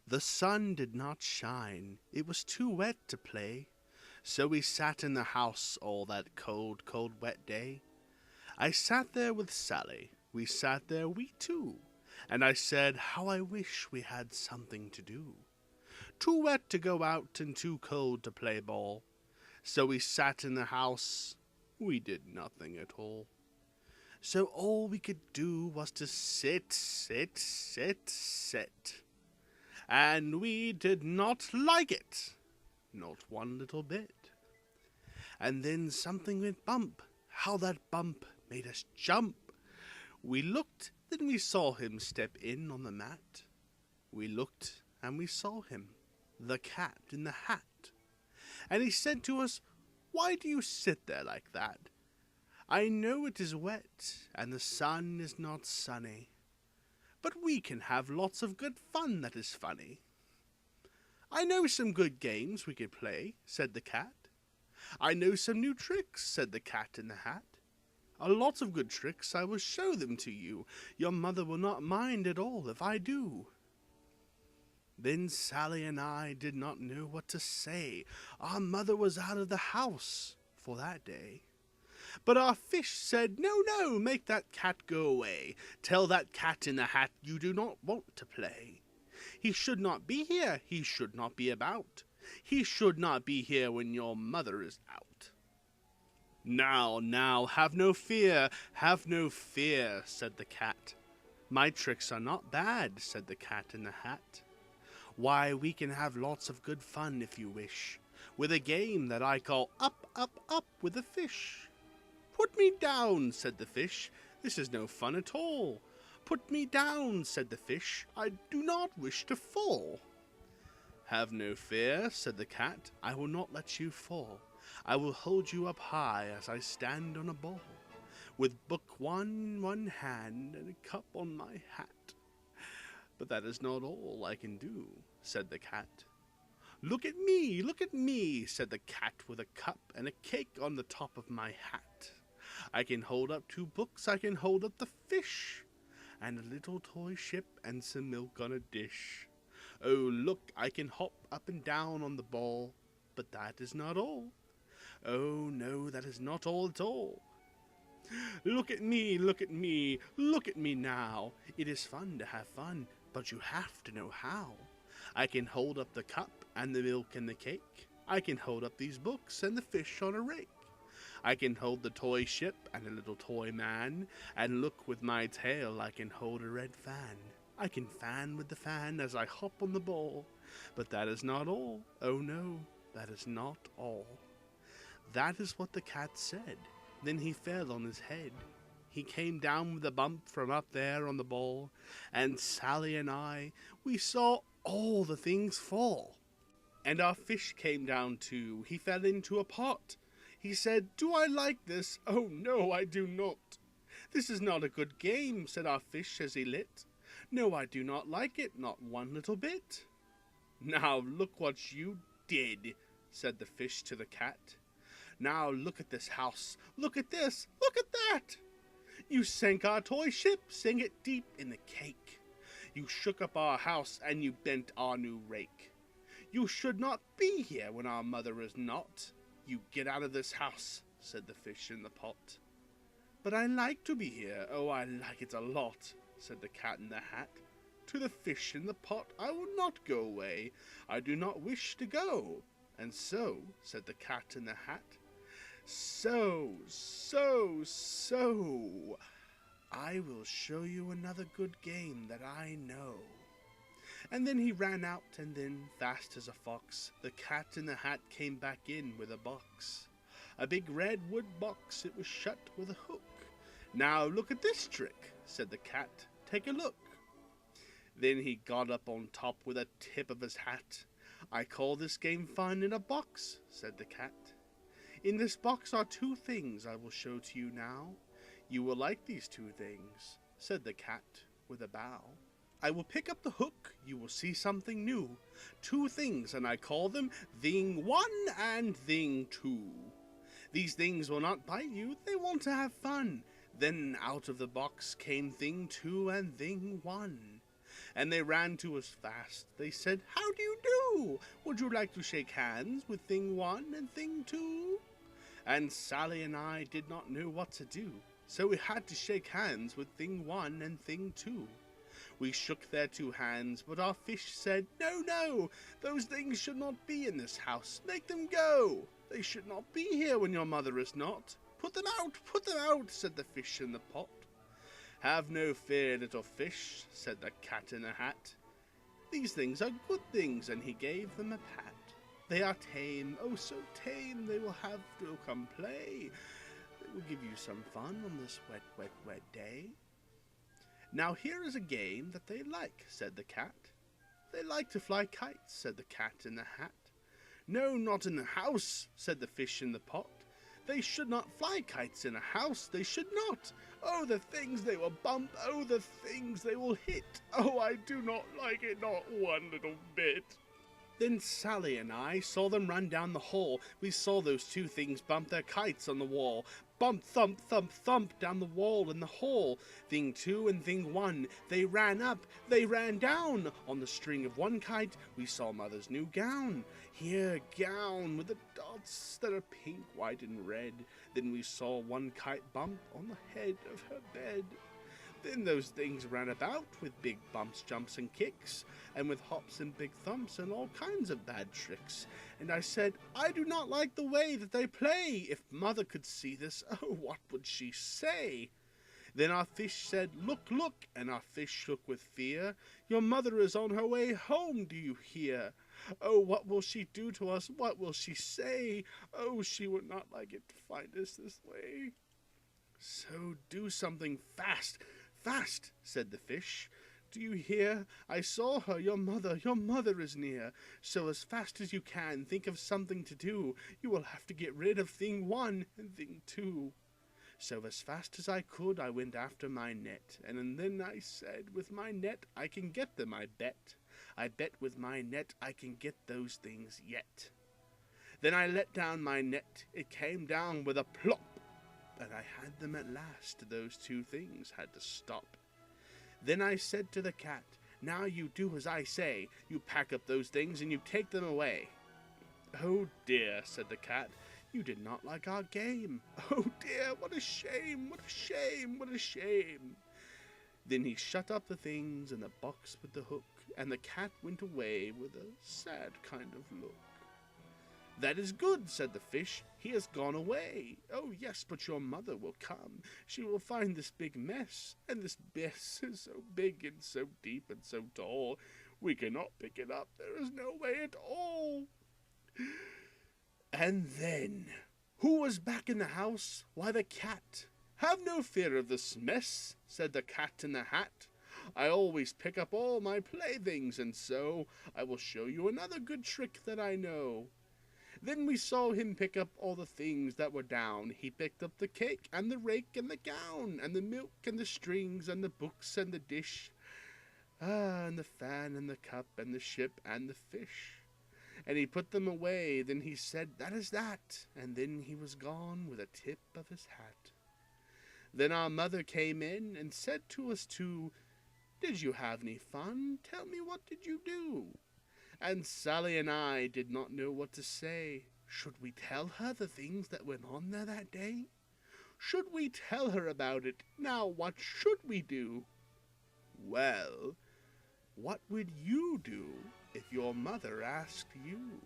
The sun did not shine, it was too wet to play, so we sat in the house all that cold, cold, wet day. I sat there with Sally, we sat there, we two, and I said, how I wish we had something to do. Too wet to go out and too cold to play ball, so we sat in the house, we did nothing at all. So all we could do was to sit, sit, sit, sit. And we did not like it, not one little bit. And then something went bump. How that bump made us jump. We looked, then we saw him step in on the mat. We looked, and we saw him, the cat in the hat. And he said to us, why do you sit there like that? I know it is wet, and the sun is not sunny, but we can have lots of good fun that is funny. I know some good games we could play, said the cat. I know some new tricks, said the cat in the hat. A lot of good tricks, I will show them to you. Your mother will not mind at all if I do. Then Sally and I did not know what to say. Our mother was out of the house for that day. But our fish said, no, no, make that cat go away. Tell that cat in the hat you do not want to play. He should not be here, he should not be about. He should not be here when your mother is out. Now, now, have no fear, said the cat. My tricks are not bad, said the cat in the hat. Why, we can have lots of good fun if you wish, with a game that I call Up, Up, Up with a Fish. Put me down, said the fish, this is no fun at all. Put me down, said the fish, I do not wish to fall. Have no fear, said the cat, I will not let you fall. I will hold you up high as I stand on a ball, with book one in one hand and a cup on my hat. But that is not all I can do, said the cat. Look at me, said the cat with a cup and a cake on the top of my hat. I can hold up 2 books, I can hold up the fish, and a little toy ship and some milk on a dish. Oh, look, I can hop up and down on the ball, but that is not all. Oh, no, that is not all at all. Look at me, look at me, look at me now. It is fun to have fun, but you have to know how. I can hold up the cup and the milk and the cake. I can hold up these books and the fish on a rake. I can hold the toy ship and a little toy man, and look, with my tail I can hold a red fan. I can fan with the fan as I hop on the ball, but that is not all. Oh no, that is not all. That is what the cat said. Then he fell on his head. He came down with a bump from up there on the ball, and Sally and I, we saw all the things fall. And our fish came down too. He fell into a pot. He said, do I like this? Oh no, I do not. This is not a good game, said our fish as he lit. No, I do not like it, not one little bit. Now look what you did, said the fish to the cat. Now look at this house, look at this, look at that. You sank our toy ship, sank it deep in the cake. You shook up our house and you bent our new rake. You should not be here when our mother is not. You get out of this house, said the fish in the pot. But I like to be here, oh, I like it a lot, said the cat in the hat. To the fish in the pot I will not go away. I do not wish to go. And so, said the cat in the hat, so, I will show you another good game that I know. And then he ran out, and then, fast as a fox, the cat in the hat came back in with a box. A big red wood box, it was shut with a hook. Now look at this trick, said the cat, take a look. Then he got up on top with a tip of his hat. I call this game fun in a box, said the cat. In this box are 2 things I will show to you now. You will like these 2 things, said the cat with a bow. I will pick up the hook, you will see something new. 2 things, and I call them Thing 1 and Thing 2. These things will not bite you, they want to have fun. Then out of the box came Thing 2 and Thing 1. and they ran to us fast. They said, "How do you do? Would you like to shake hands with thing one and thing two?" And Sally and I did not know what to do, so we had to shake hands with thing one and thing two. We shook their two hands, but our fish said, "No, no, those things should not be in this house. Make them go. They should not be here when your mother is not. Put them out, said the fish in the pot. "Have no fear, little fish," said the cat in the hat. "These things are good things," and he gave them a pat. "They are tame, oh so tame, they will have to come play. They will give you some fun on this wet, wet, wet day." "Now here is a game that they like," said the cat. "They like to fly kites," said the cat in the hat. "No, not in the house," said the fish in the pot. "They should not fly kites in a house, they should not. Oh, the things they will bump, oh, the things they will hit. Oh, I do not like it, not one little bit." Then Sally and I saw them run down the hall. We saw those two things bump their kites on the wall. Bump, thump, thump, thump down the wall in the hall. Thing two and thing one, they ran up, they ran down. On the string of one kite, we saw Mother's new gown. Here, gown with the dots that are pink, white, and red. Then we saw one kite bump on the head of her bed. Then those things ran about with big bumps, jumps, and kicks, and with hops and big thumps and all kinds of bad tricks. And I said, "I do not like the way that they play. If Mother could see this, oh, what would she say?" Then our fish said, "Look, look," and our fish shook with fear. "Your mother is on her way home, do you hear? Oh, what will she do to us? What will she say? Oh, she would not like it to find us this way." "So do something fast, fast," said the fish. "Do you hear? I saw her, your mother is near. So as fast as you can, think of something to do. You will have to get rid of thing one and thing two." So as fast as I could, I went after my net, and then I said, "With my net I can get them, I bet. I bet with my net I can get those things yet." Then I let down my net, it came down with a plop, and I had them at last. Those two things had to stop. Then I said to the cat, "Now you do as I say. You pack up those things and you take them away." "Oh dear," said the cat, "you did not like our game. Oh dear, what a shame, what a shame, what a shame." Then he shut up the things in the box with the hook, and the cat went away with a sad kind of look. "That is good," said the fish. "He has gone away." "Oh yes, but your mother will come. She will find this big mess, and this mess is so big and so deep and so tall. We cannot pick it up. There is no way at all." And then, who was back in the house? Why, the cat. "Have no fear of this mess," said the cat in the hat. "I always pick up all my playthings, and so I will show you another good trick that I know." Then we saw him pick up all the things that were down. He picked up the cake and the rake and the gown and the milk and the strings and the books and the dish, and the fan and the cup and the ship and the fish. And he put them away. Then he said, "That is that," and then he was gone with a tip of his hat. Then our mother came in and said to us two, "Did you have any fun? Tell me, what did you do?" And Sally and I did not know what to say. Should we tell her the things that went on there that day? Should we tell her about it? Now what should we do? Well, what would you do if your mother asked you?